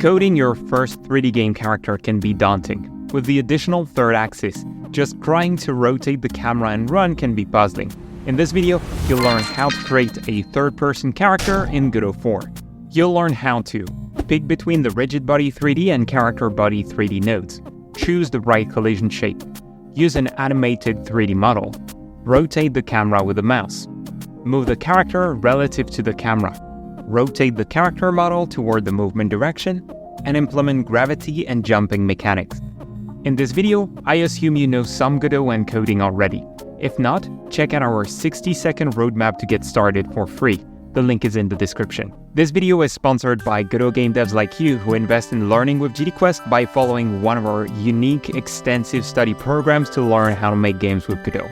Coding your first 3D game character can be daunting. With the additional third axis, just trying to rotate the camera and run can be puzzling. In this video, you'll learn how to create a third-person character in Godot 4. You'll learn how to pick between the rigid body 3D and character body 3D nodes, choose the right collision shape, use an animated 3D model, rotate the camera with the mouse, move the character relative to the camera, rotate the character model toward the movement direction, and implement gravity and jumping mechanics. In this video, I assume you know some Godot and coding already. If not, check out our 60-second roadmap to get started for free. The link is in the description. This video is sponsored by Godot game devs like you who invest in learning with GDQuest by following one of our unique, extensive study programs to learn how to make games with Godot.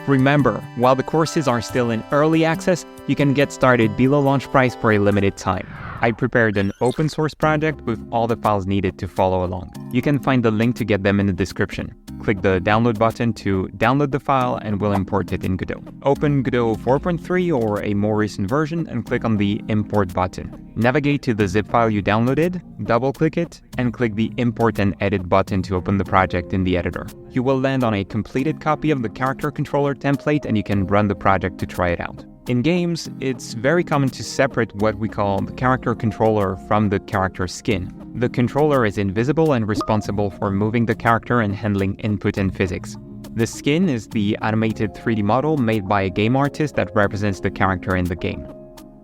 Remember, while the courses are still in early access, you can get started below launch price for a limited time. I prepared an open source project with all the files needed to follow along. You can find the link to get them in the description. Click the download button to download the file and we'll import it in Godot. Open Godot 4.3 or a more recent version and click on the import button. Navigate to the zip file you downloaded, double-click it, and click the import and edit button to open the project in the editor. You will land on a completed copy of the character controller template and you can run the project to try it out. In games, it's very common to separate what we call the character controller from the character skin. The controller is invisible and responsible for moving the character and handling input and physics. The skin is the animated 3D model made by a game artist that represents the character in the game.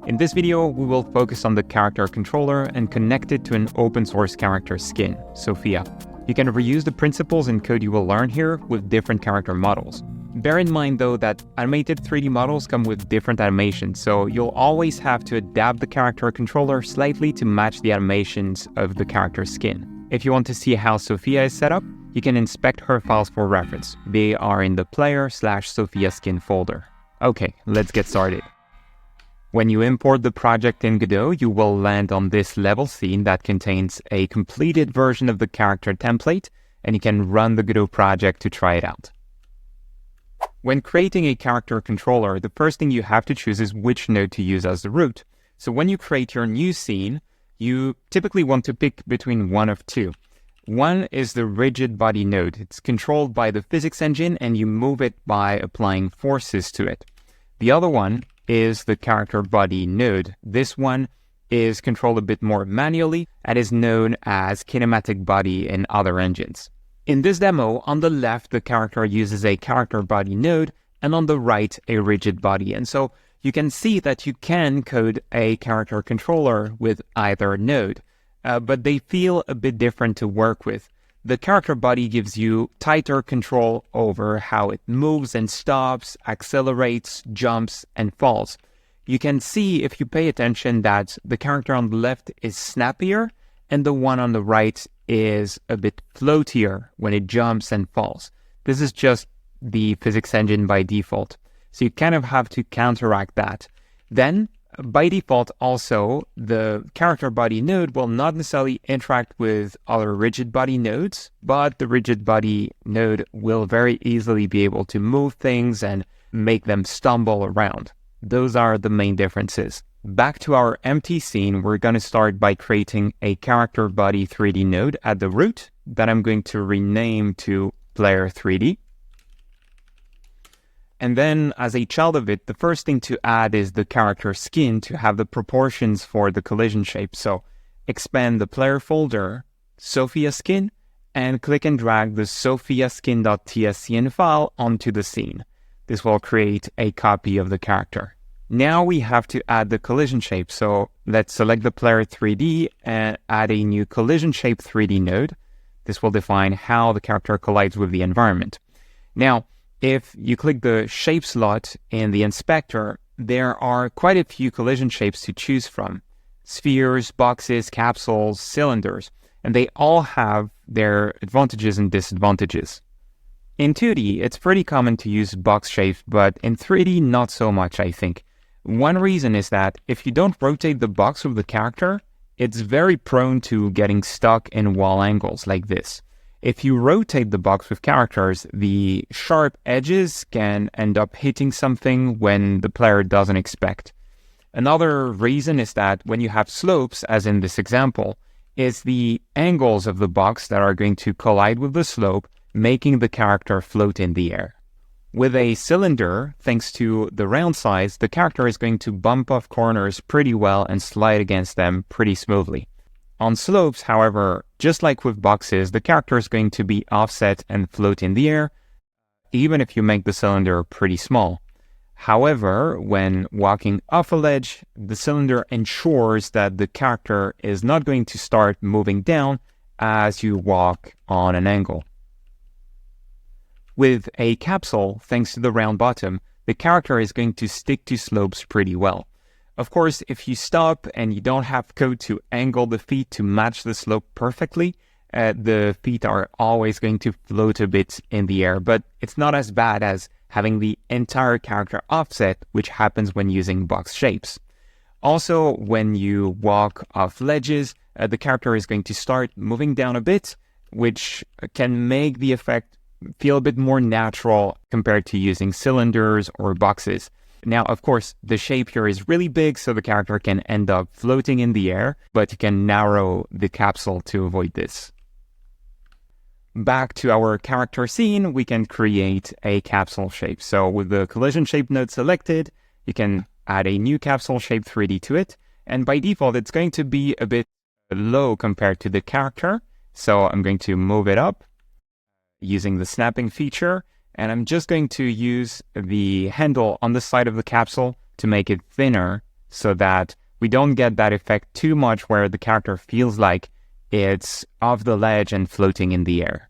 In this video, we will focus on the character controller and connect it to an open source character skin, Sophia. You can reuse the principles and code you will learn here with different character models. Bear in mind though that animated 3D models come with different animations, so you'll always have to adapt the character controller slightly to match the animations of the character skin. If you want to see how Sophia is set up, you can inspect her files for reference. They are in the player/Sophia skin folder. Okay, let's get started. When you import the project in Godot, you will land on this level scene that contains a completed version of the character template, and you can run the Godot project to try it out. When creating a character controller, the first thing you have to choose is which node to use as the root. So when you create your new scene, you typically want to pick between one of two. One is the rigid body node. It's controlled by the physics engine and you move it by applying forces to it. The other one is the character body node. This one is controlled a bit more manually and is known as kinematic body in other engines. In this demo, on the left, the character uses a character body node, and on the right, a rigid body. And so you can see that you can code a character controller with either node, but they feel a bit different to work with. The character body gives you tighter control over how it moves and stops, accelerates, jumps, and falls. You can see, if you pay attention, that the character on the left is snappier, and the one on the right is a bit floatier when it jumps and falls. This is just the physics engine by default. So you kind of have to counteract that. Then, by default also, the character body node will not necessarily interact with other rigid body nodes, but the rigid body node will very easily be able to move things and make them stumble around. Those are the main differences. Back to our empty scene, we're going to start by creating a character body 3D node at the root that I'm going to rename to player 3D. And then as a child of it, the first thing to add is the character skin to have the proportions for the collision shape. So expand the player folder, Sophia skin, and click and drag the sophiaskin.tscn file onto the scene. This will create a copy of the character. Now we have to add the collision shape. So let's select the player 3D and add a new collision shape 3D node. This will define how the character collides with the environment. Now, if you click the shape slot in the inspector, there are quite a few collision shapes to choose from. Spheres, boxes, capsules, cylinders, and they all have their advantages and disadvantages. In 2D, it's pretty common to use box shapes, but in 3D, not so much, I think. One reason is that if you don't rotate the box with the character, it's very prone to getting stuck in wall angles like this. If you rotate the box with characters, the sharp edges can end up hitting something when the player doesn't expect. Another reason is that when you have slopes, as in this example, is the angles of the box that are going to collide with the slope, making the character float in the air. With a cylinder, thanks to the round size, the character is going to bump off corners pretty well and slide against them pretty smoothly. On slopes, however, just like with boxes, the character is going to be offset and float in the air, even if you make the cylinder pretty small. However, when walking off a ledge, the cylinder ensures that the character is not going to start moving down as you walk on an angle. With a capsule, thanks to the round bottom, the character is going to stick to slopes pretty well. Of course, if you stop and you don't have code to angle the feet to match the slope perfectly, the feet are always going to float a bit in the air, but it's not as bad as having the entire character offset, which happens when using box shapes. Also, when you walk off ledges, the character is going to start moving down a bit, which can make the effect feel a bit more natural compared to using cylinders or boxes. Now, of course, the shape here is really big, so the character can end up floating in the air, but you can narrow the capsule to avoid this. Back to our character scene, we can create a capsule shape. So with the collision shape node selected, you can add a new capsule shape 3D to it. And by default, it's going to be a bit low compared to the character. So I'm going to move it up using the snapping feature. And I'm just going to use the handle on the side of the capsule to make it thinner so that we don't get that effect too much where the character feels like it's off the ledge and floating in the air.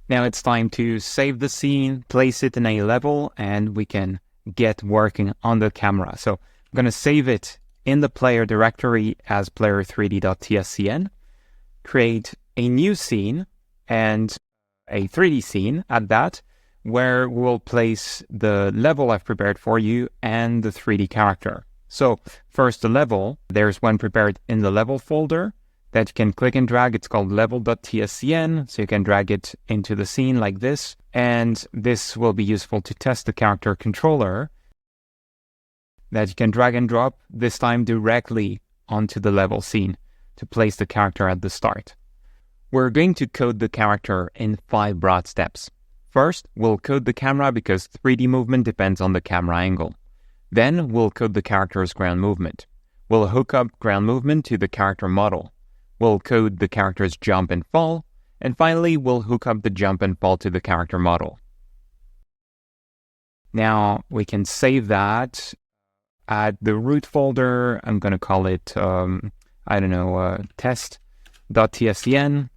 Now it's time to save the scene, place it in a level, and we can get working on the camera. So I'm going to save it in the player directory as player3d.tscn, create a new scene and a 3D scene at that, where we'll place the level I've prepared for you and the 3D character. So first the level, there's one prepared in the level folder that you can click and drag. It's called level.tscn, so you can drag it into the scene like this. And this will be useful to test the character controller that you can drag and drop, this time directly onto the level scene to place the character at the start. We're going to code the character in 5 broad steps. First, we'll code the camera because 3D movement depends on the camera angle. Then we'll code the character's ground movement. We'll hook up ground movement to the character model. We'll code the character's jump and fall. And finally, we'll hook up the jump and fall to the character model. Now, we can save that at the root folder. I'm going to call it, test.tscn.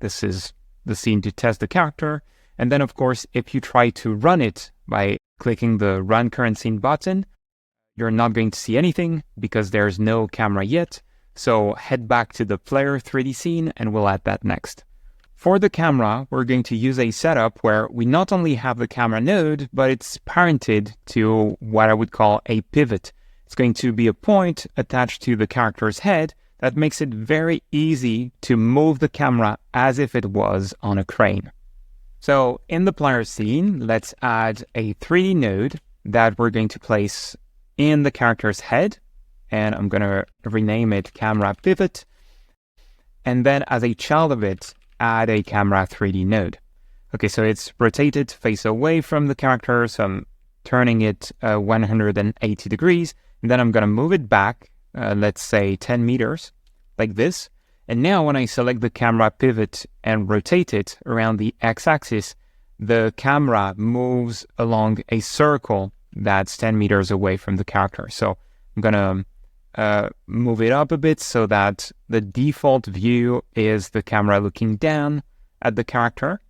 This is the scene to test the character. And then, of course, if you try to run it by clicking the Run Current Scene button, you're not going to see anything because there's no camera yet. So head back to the player 3D scene and we'll add that next. For the camera, we're going to use a setup where we not only have the camera node, but it's parented to what I would call a pivot. It's going to be a point attached to the character's head that makes it very easy to move the camera as if it was on a crane. So in the player scene, let's add a 3D node that we're going to place in the character's head. And I'm going to rename it camera pivot. And then as a child of it, add a camera 3D node. Okay, so it's rotated face away from the character. So I'm turning it 180 degrees. And then I'm going to move it back, let's say 10 meters, like this. And now when I select the camera pivot and rotate it around the x-axis, the camera moves along a circle that's 10 meters away from the character. So I'm going to move it up a bit so that the default view is the camera looking down at the character.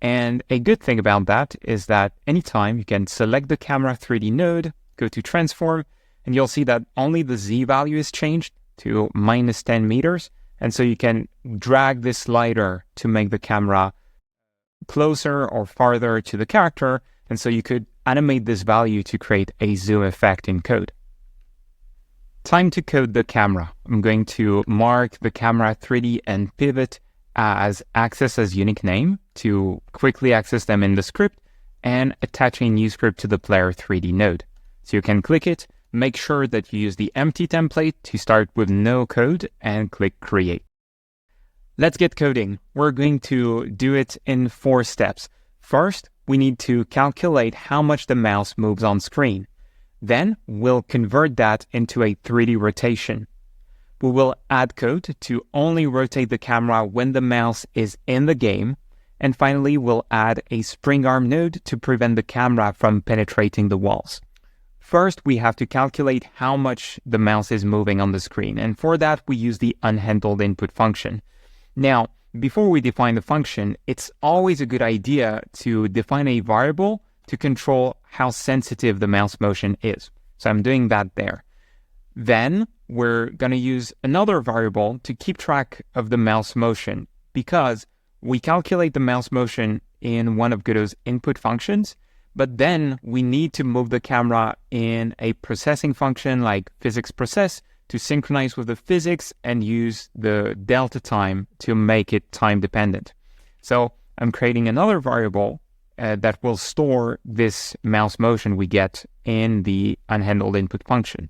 And a good thing about that is that anytime you can select the camera 3D node, go to transform, and you'll see that only the Z value is changed to minus 10 meters. And so you can drag this slider to make the camera closer or farther to the character. And so you could animate this value to create a zoom effect in code. Time to code the camera. I'm going to mark the camera 3D and pivot as access as unique name to quickly access them in the script and attach a new script to the player 3D node. So you can click it. Make sure that you use the empty template to start with no code and click create. Let's get coding. We're going to do it in 4 steps. First, we need to calculate how much the mouse moves on screen. Then we'll convert that into a 3D rotation. We will add code to only rotate the camera when the mouse is in the game. And finally, we'll add a spring arm node to prevent the camera from penetrating the walls. First, we have to calculate how much the mouse is moving on the screen. And for that, we use the unhandled input function. Now, before we define the function, it's always a good idea to define a variable to control how sensitive the mouse motion is. So I'm doing that there. Then we're going to use another variable to keep track of the mouse motion because we calculate the mouse motion in one of Godot's input functions, but then we need to move the camera in a processing function like physics process to synchronize with the physics and use the delta time to make it time dependent. So I'm creating another variable that will store this mouse motion we get in the unhandled input function.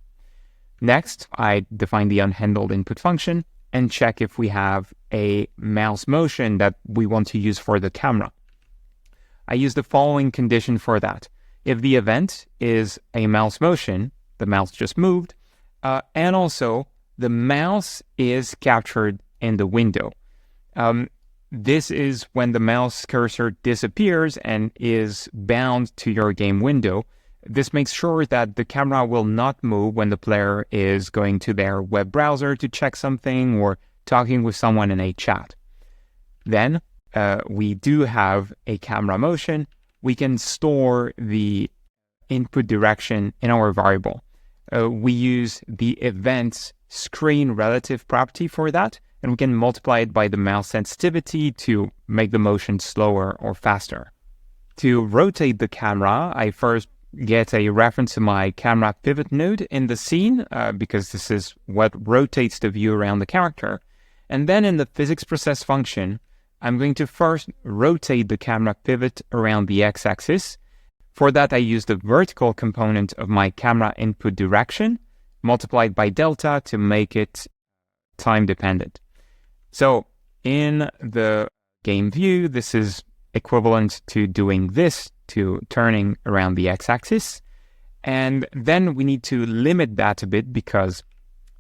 Next, I define the unhandled input function and check if we have a mouse motion that we want to use for the camera. I use the following condition for that. If the event is a mouse motion, the mouse just moved, and also the mouse is captured in the window. This is when the mouse cursor disappears and is bound to your game window. This makes sure that the camera will not move when the player is going to their web browser to check something or talking with someone in a chat. Then we do have a camera motion. We can store the input direction in our variable. We use the event's screen relative property for that, and we can multiply it by the mouse sensitivity to make the motion slower or faster. To rotate the camera, I first get a reference to my camera pivot node in the scene, because this is what rotates the view around the character. And then in the physics process function, I'm going to first rotate the camera pivot around the x-axis. For that, I use the vertical component of my camera input direction multiplied by delta to make it time dependent. So in the game view, this is equivalent to doing this, to turning around the x-axis. And then we need to limit that a bit because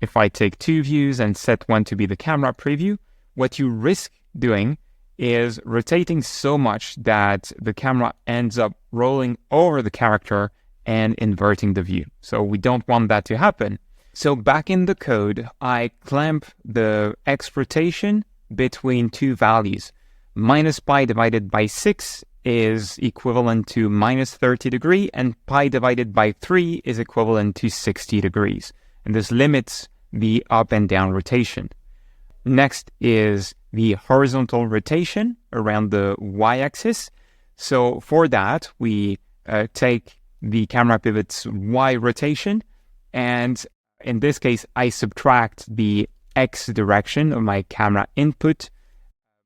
if I take 2 views and set one to be the camera preview, what you risk doing is rotating so much that the camera ends up rolling over the character and inverting the view. So we don't want that to happen. So back in the code, I clamp the X rotation between 2 values. Minus pi divided by 6 is equivalent to minus 30 degrees, and pi divided by 3 is equivalent to 60 degrees. And this limits the up and down rotation. Next is the horizontal rotation around the y-axis. So for that, we take the camera pivot's y rotation, and in this case, I subtract the x direction of my camera input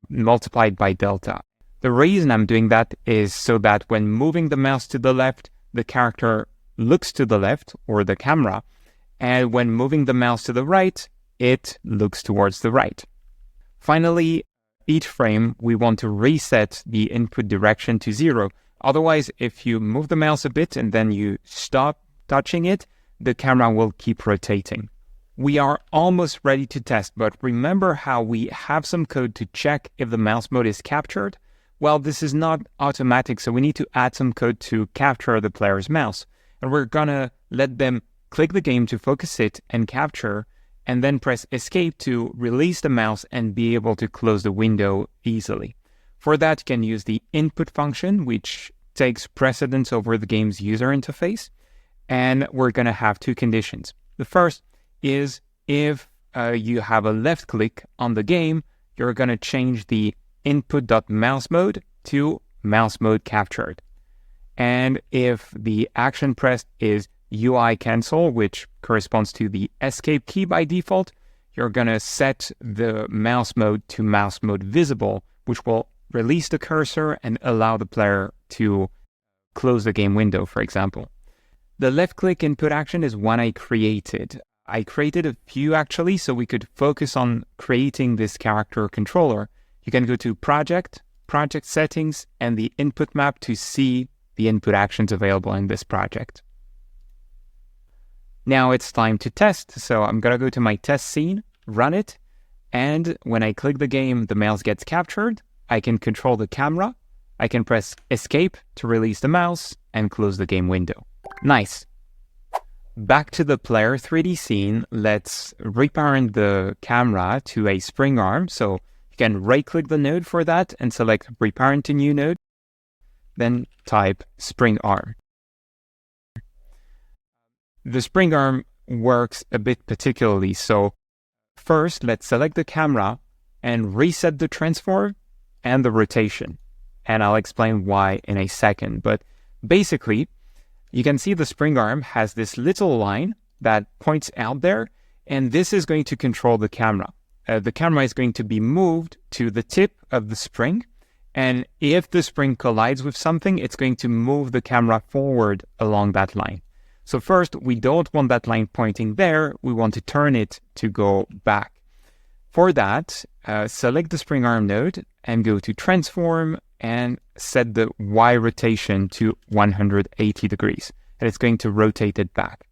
multiplied by delta. The reason I'm doing that is so that when moving the mouse to the left, the character looks to the left, or the camera, and when moving the mouse to the right, it looks towards the right. Finally, each frame, we want to reset the input direction to 0. Otherwise, if you move the mouse a bit and then you stop touching it, the camera will keep rotating. We are almost ready to test, but remember how we have some code to check if the mouse mode is captured? Well, this is not automatic, so we need to add some code to capture the player's mouse. And we're gonna let them click the game to focus it and capture, and then press escape to release the mouse and be able to close the window easily. For that, you can use the input function, which takes precedence over the game's user interface. And we're going to have 2 conditions. The first is if you have a left click on the game, you're going to change the input.mousemode to mouse mode captured. And if the action pressed is UI cancel, which corresponds to the escape key by default, you're going to set the mouse mode to mouse mode visible, which will release the cursor and allow the player to close the game window, for example. The left click input action is one I created. I created a few actually, so we could focus on creating this character controller. You can go to Project, Project Settings, and the Input Map to see the input actions available in this project. Now it's time to test. So I'm going to go to my test scene, run it, and when I click the game, the mouse gets captured. I can control the camera. I can press Escape to release the mouse and close the game window. Nice. Back to the player 3D scene, let's reparent the camera to a spring arm. So you can right-click the node for that and select Reparent to New Node. Then type spring arm. The spring arm works a bit particularly. So first, let's select the camera and reset the transform and the rotation. And I'll explain why in a second. But basically, you can see the spring arm has this little line that points out there, and this is going to control the camera. The camera is going to be moved to the tip of the spring, and if the spring collides with something, it's going to move the camera forward along that line. So first, we don't want that line pointing there. We want to turn it to go back. For that, select the spring arm node and go to Transform and set the Y rotation to 180 degrees. And it's going to rotate it back.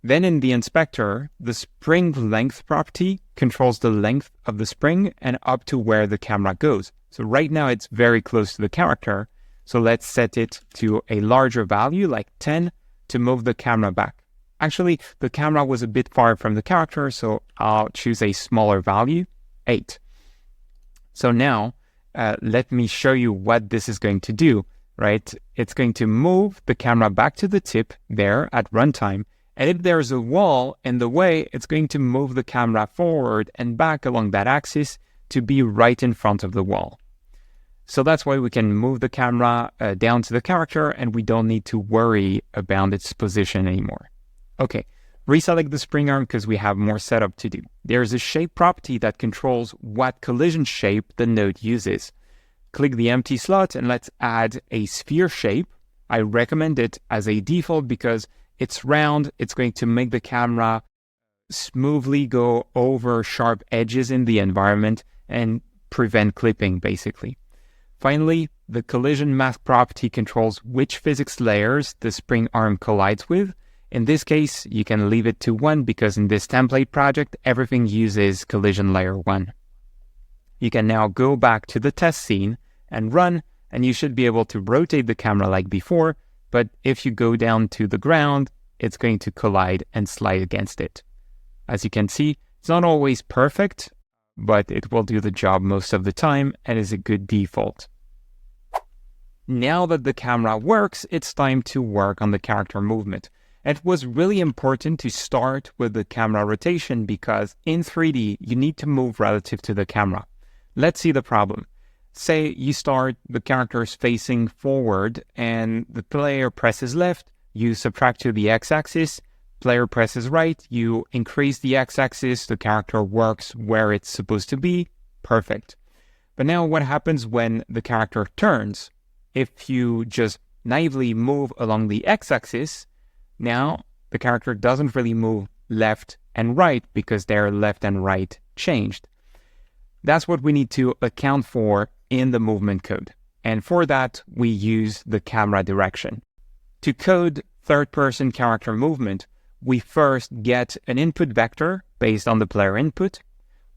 Then in the inspector, the spring length property controls the length of the spring and up to where the camera goes. So right now it's very close to the character. So let's set it to a larger value like 10 to move the camera back. Actually, the camera was a bit far from the character, so I'll choose a smaller value, 8. So now, let me show you what this is going to do, right? It's going to move the camera back to the tip there at runtime. And if there's a wall in the way, it's going to move the camera forward and back along that axis to be right in front of the wall. So that's why we can move the camera down to the character and we don't need to worry about its position anymore. Okay, reselect the spring arm because we have more setup to do. There's a shape property that controls what collision shape the node uses. Click the empty slot and let's add a sphere shape. I recommend it as a default because it's round. It's going to make the camera smoothly go over sharp edges in the environment and prevent clipping, basically. Finally, the collision mask property controls which physics layers the spring arm collides with. In this case, you can leave it to 1 because in this template project, everything uses collision layer 1. You can now go back to the test scene and run, and you should be able to rotate the camera like before, but if you go down to the ground, it's going to collide and slide against it. As you can see, it's not always perfect, but it will do the job most of the time and is a good default. Now that the camera works, it's time to work on the character movement. It was really important to start with the camera rotation because in 3D, you need to move relative to the camera. Let's see the problem. Say you start the characters facing forward and the player presses left, you subtract to the x-axis, player presses right, you increase the x-axis, the character works where it's supposed to be, perfect. But now what happens when the character turns? If you just naively move along the x-axis, now the character doesn't really move left and right because their left and right changed. That's what we need to account for in the movement code. And for that, we use the camera direction. To code third-person character movement, we first get an input vector based on the player input.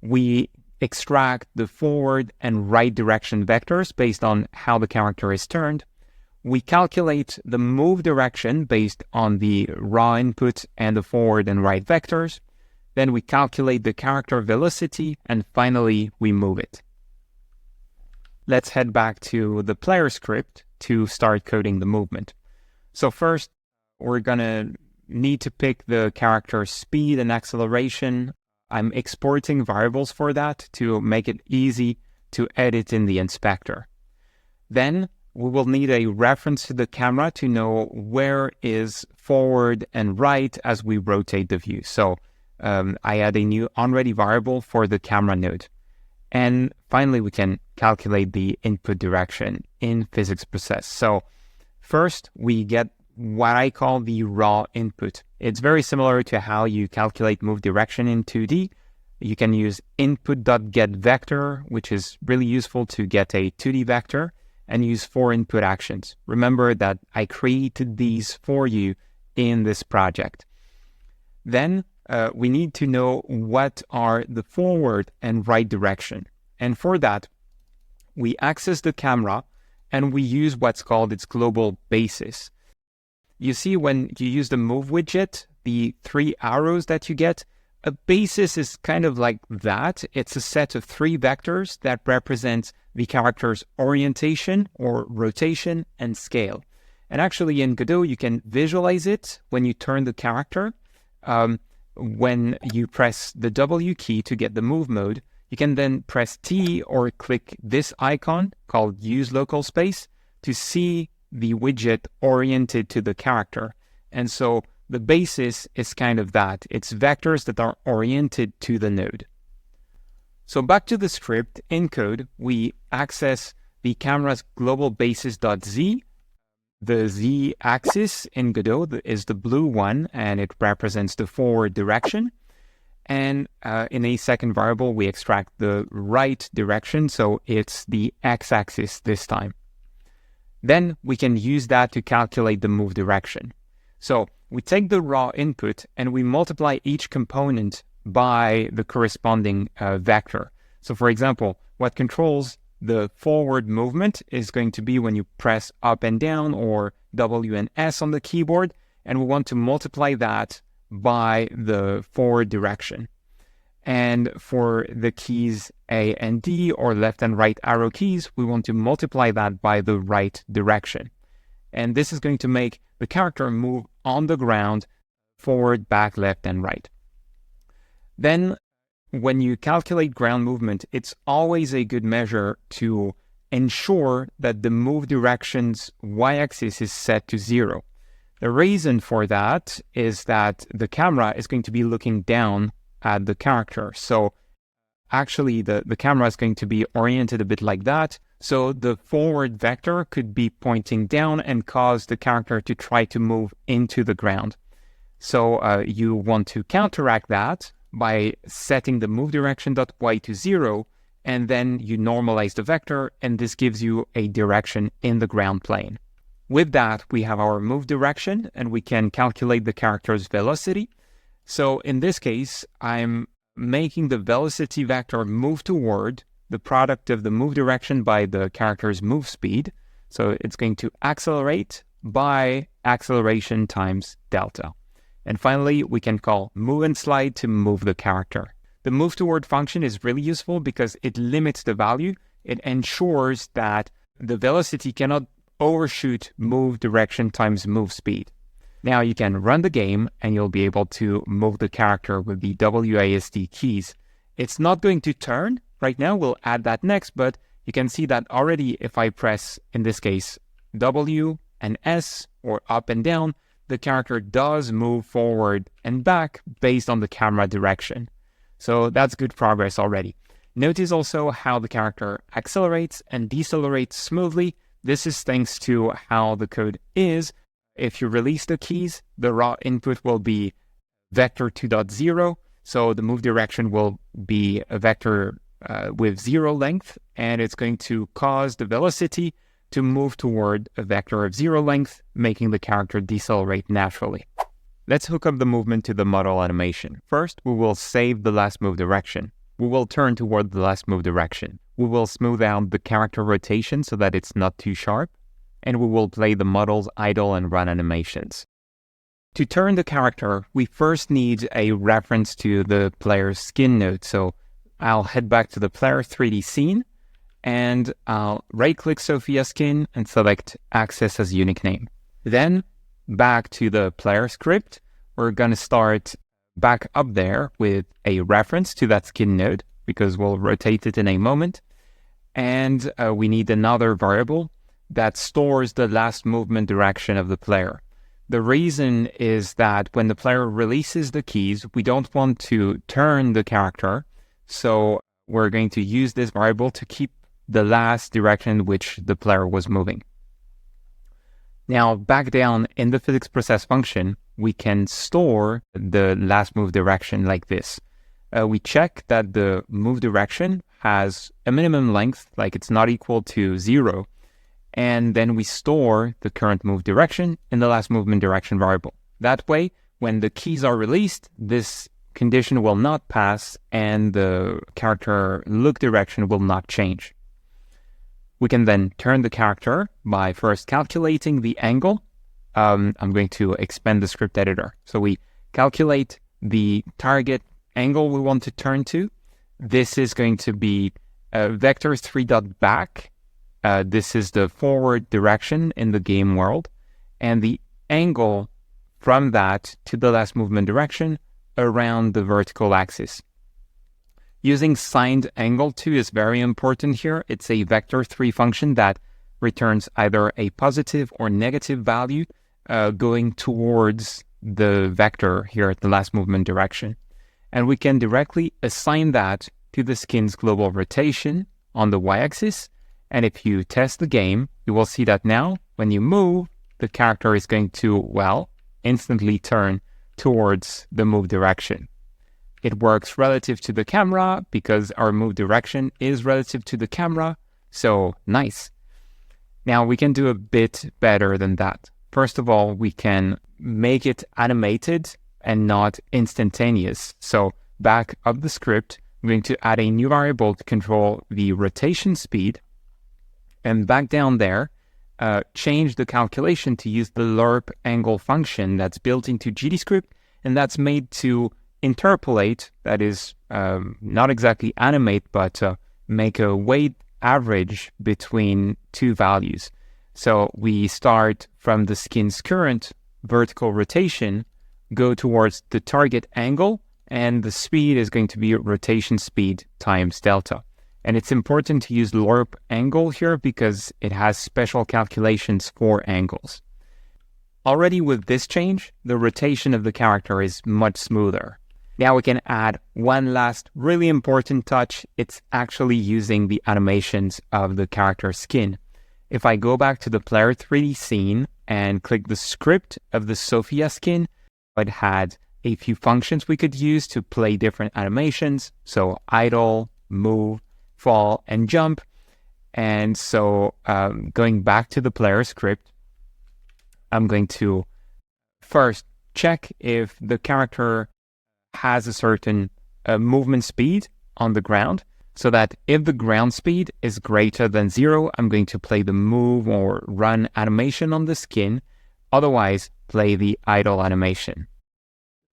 We extract the forward and right direction vectors based on how the character is turned. We calculate the move direction based on the raw input and the forward and right vectors. Then we calculate the character velocity, and finally, we move it. Let's head back to the player script to start coding the movement. So first, we're going to need to pick the character's speed and acceleration. I'm exporting variables for that to make it easy to edit in the inspector. Then we will need a reference to the camera to know where is forward and right as we rotate the view. So I add a new onReady variable for the camera node. And finally, we can calculate the input direction in physics process. So first, we get what I call the raw input. It's very similar to how you calculate move direction in 2D. You can use input.getVector, which is really useful to get a 2D vector, and use 4 input actions. Remember that I created these for you in this project. Then we need to know what are the forward and right direction. And for that, we access the camera and we use what's called its global basis. You see, when you use the move widget, the 3 arrows that you get, a basis is kind of like that. It's a set of 3 vectors that represent the character's orientation or rotation and scale. And actually in Godot, you can visualize it when you turn the character. When you press the W key to get the move mode, you can then press T or click this icon called Use Local Space to see the widget oriented to the character. And so the basis is kind of that. It's vectors that are oriented to the node. So back to the script, in code, we access the camera's global basis.z. The z axis in Godot is the blue one, and it represents the forward direction. And in a second variable, we extract the right direction, so it's the x-axis this time. Then we can use that to calculate the move direction. So we take the raw input and we multiply each component by the corresponding vector. So for example, what controls the forward movement is going to be when you press up and down or W and S on the keyboard, and we want to multiply that by the forward direction. And for the keys A and D or left and right arrow keys, we want to multiply that by the right direction. And this is going to make the character move on the ground, forward, back, left, and right. Then when you calculate ground movement, it's always a good measure to ensure that the move direction's y-axis is set to 0. The reason for that is that the camera is going to be looking down at the character. So actually the camera is going to be oriented a bit like that. So the forward vector could be pointing down and cause the character to try to move into the ground. So you want to counteract that by setting the move direction.y to 0, and then you normalize the vector, and this gives you a direction in the ground plane. With that, we have our move direction, and we can calculate the character's velocity. So in this case, I'm making the velocity vector move toward the product of the move direction by the character's move speed. So it's going to accelerate by acceleration times delta. And finally, we can call move and slide to move the character. The move toward function is really useful because it limits the value. It ensures that the velocity cannot overshoot move direction times move speed. Now you can run the game and you'll be able to move the character with the WASD keys. It's not going to turn right now. We'll add that next, but you can see that already if I press, in this case, W and S or up and down, the character does move forward and back based on the camera direction. So that's good progress already. Notice also how the character accelerates and decelerates smoothly. This is thanks to how the code is. If you release the keys, the raw input will be vector 2.0. So the move direction will be a vector with 0 length, and it's going to cause the velocity to move toward a vector of 0 length, making the character decelerate naturally. Let's hook up the movement to the model animation. First, we will save the last move direction. We will turn toward the last move direction. We will smooth out the character rotation so that it's not too sharp, and we will play the model's idle and run animations. To turn the character, we first need a reference to the player's skin node. So I'll head back to the player 3D scene, and I'll right-click Sophia skin and select Access as Unique Name. Then back to the player script, we're going to start back up there with a reference to that skin node because we'll rotate it in a moment. And we need another variable that stores the last movement direction of the player. The reason is that when the player releases the keys, we don't want to turn the character. So we're going to use this variable to keep the last direction in which the player was moving. Now, back down in the physics process function, we can store the last move direction like this. We check that the move direction has a minimum length, like it's not equal to 0, and then we store the current move direction in the last movement direction variable. That way, when the keys are released, this condition will not pass and the character look direction will not change. We can then turn the character by first calculating the angle. I'm going to expand the script editor. So we calculate the target angle we want to turn to. This is going to be vector 3.back. This is the forward direction in the game world. And the angle from that to the last movement direction around the vertical axis. Using signed angle 2 is very important here. It's a vector 3 function that returns either a positive or negative value going towards the vector here at the last movement direction. And we can directly assign that to the skin's global rotation on the y-axis. And if you test the game, you will see that now when you move, the character is going to, well, instantly turn towards the move direction. It works relative to the camera because our move direction is relative to the camera. So nice. Now we can do a bit better than that. First of all, we can make it animated and not instantaneous. So back up the script, I'm going to add a new variable to control the rotation speed. And back down there, change the calculation to use the lerp angle function that's built into GDQuest, and that's made to interpolate, that is not exactly animate, but make a weight average between two values. So we start from the skin's current vertical rotation, go towards the target angle, and the speed is going to be rotation speed times delta. And it's important to use lerp angle here because it has special calculations for angles. Already with this change, the rotation of the character is much smoother. Now we can add one last really important touch. It's actually using the animations of the character's skin. If I go back to the player 3D scene and click the script of the Sophia skin, it had a few functions we could use to play different animations. So idle, move, fall, and jump. And so going back to the player script, I'm going to first check if the character has a certain movement speed on the ground, so that if the ground speed is greater than 0, I'm going to play the move or run animation on the skin. Otherwise, play the idle animation.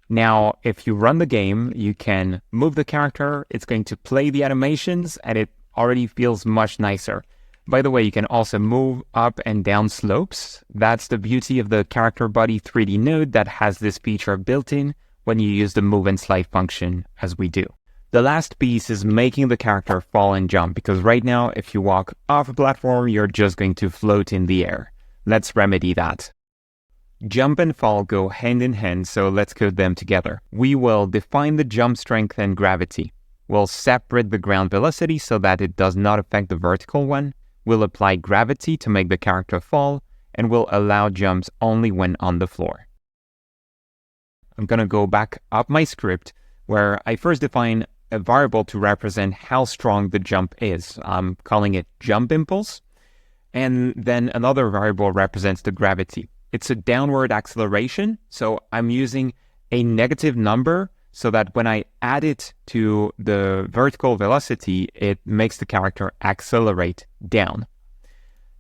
Now, if you run the game, you can move the character, it's going to play the animations, and it already feels much nicer. By the way, you can also move up and down slopes. That's the beauty of the character body 3D node that has this feature built in when you use the move and slide function as we do. The last piece is making the character fall and jump, because right now, if you walk off a platform, you're just going to float in the air. Let's remedy that. Jump and fall go hand in hand, so let's code them together. We will define the jump strength and gravity. We'll separate the ground velocity so that it does not affect the vertical one. We'll apply gravity to make the character fall, and we'll allow jumps only when on the floor. I'm going to go back up my script where I first define a variable to represent how strong the jump is. I'm calling it jump impulse. And then another variable represents the gravity. It's a downward acceleration, so I'm using a negative number so that when I add it to the vertical velocity, it makes the character accelerate down.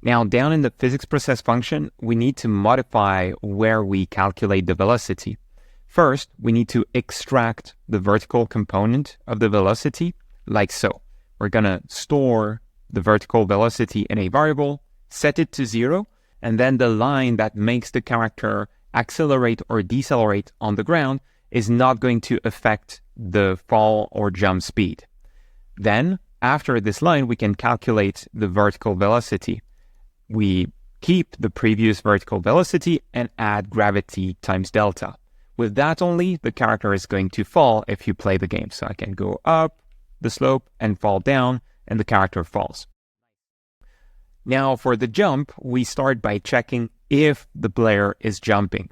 Now, down in the physics process function, we need to modify where we calculate the velocity. First, we need to extract the vertical component of the velocity, like so. We're going to store the vertical velocity in a variable, set it to 0, and then the line that makes the character accelerate or decelerate on the ground is not going to affect the fall or jump speed. Then, after this line, we can calculate the vertical velocity. We keep the previous vertical velocity and add gravity times delta. With that only, the character is going to fall if you play the game. So I can go up the slope and fall down, and the character falls. Now for the jump, we start by checking if the player is jumping.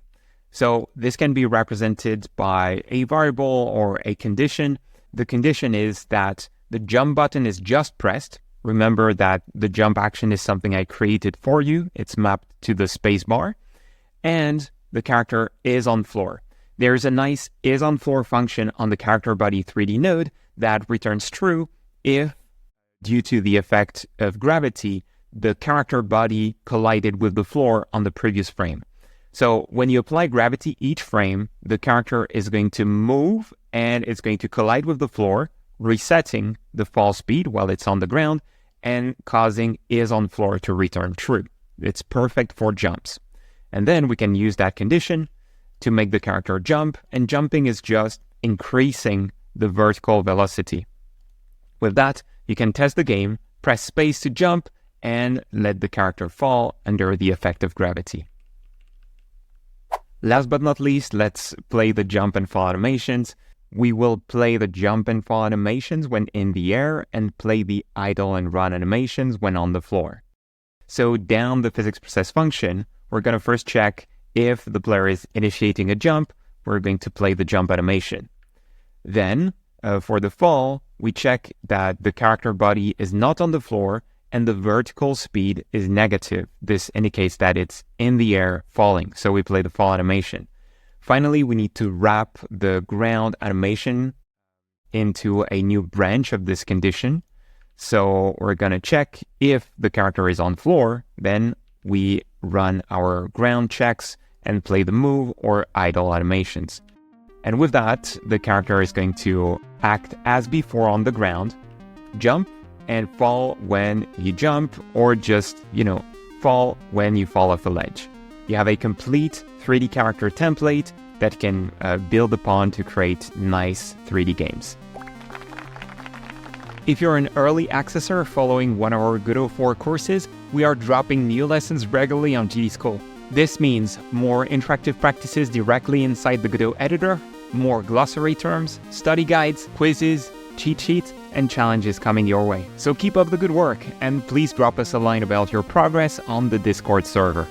So this can be represented by a variable or a condition. The condition is that the jump button is just pressed. Remember that the jump action is something I created for you. It's mapped to the space bar. And the character is on floor. There's a nice is on floor function on the character body 3D node that returns true if, due to the effect of gravity, the character body collided with the floor on the previous frame. So when you apply gravity each frame, the character is going to move and it's going to collide with the floor, resetting the fall speed while it's on the ground and causing is on floor to return true. It's perfect for jumps. And then we can use that condition to make the character jump, and jumping is just increasing the vertical velocity. With that, you can test the game, press space to jump, and let the character fall under the effect of gravity. Last but not least, let's play the jump and fall animations. We will play the jump and fall animations when in the air and play the idle and run animations when on the floor. So down the physics process function, we're going to first check if the player is initiating a jump. We're going to play the jump animation. Then, for the fall, we check that the character body is not on the floor and the vertical speed is negative. This indicates that it's in the air falling, so we play the fall animation. Finally, we need to wrap the ground animation into a new branch of this condition. So we're going to check if the character is on floor, then we run our ground checks and play the move or idle animations. And with that, the character is going to act as before on the ground, jump and fall when you jump, or just, fall when you fall off a ledge. You have a complete 3D character template that can build upon to create nice 3D games. If you're an early accessor following one of our Godot 4 courses, we are dropping new lessons regularly on GD School. This means more interactive practices directly inside the Godot editor, more glossary terms, study guides, quizzes, cheat sheets, and challenges coming your way. So keep up the good work, and please drop us a line about your progress on the Discord server.